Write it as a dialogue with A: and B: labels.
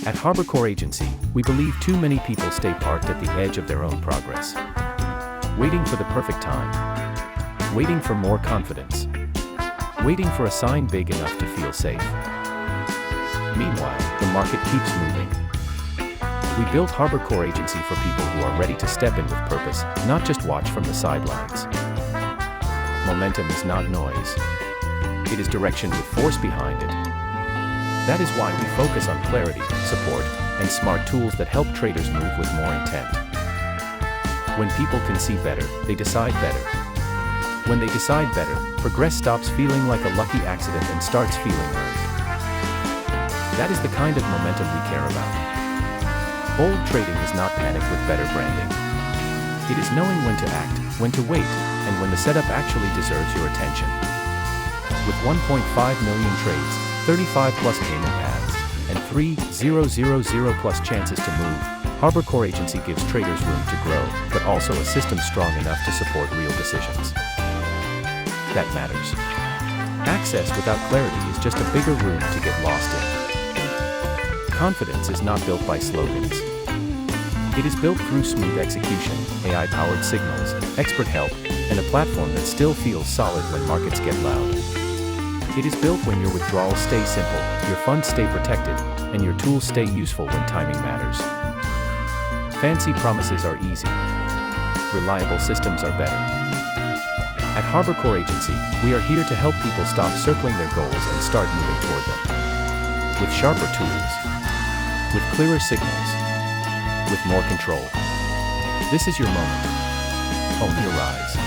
A: At HarbourCoreAgency, we believe too many people stay parked at the edge of their own progress. Waiting for the perfect time. Waiting for more confidence. Waiting for a sign big enough to feel safe. Meanwhile, the market keeps moving. We built HarbourCoreAgency for people who are ready to step in with purpose, not just watch from the sidelines. Momentum is not noise. It is direction with force behind it. That is why we focus on clarity, support, and smart tools that help traders move with more intent. When people can see better, they decide better. When they decide better, progress stops feeling like a lucky accident and starts feeling earned. That is the kind of momentum we care about. Bold trading is not panic with better branding. It is knowing when to act, when to wait, and when the setup actually deserves your attention. With 1.5 million trades, 35 plus payment paths, and 3,000 plus chances to move, HarbourCoreAgency gives traders room to grow, but also a system strong enough to support real decisions. That matters. Access without clarity is just a bigger room to get lost in. Confidence is not built by slogans. It is built through smooth execution, AI-powered signals, expert help, and a platform that still feels solid when markets get loud. It is built when your withdrawals stay simple, your funds stay protected, and your tools stay useful when timing matters. Fancy promises are easy. Reliable systems are better. At HarbourCoreAgency, we are here to help people stop circling their goals and start moving toward them. With sharper tools. With clearer signals. With more control. This is your moment. Own your rise.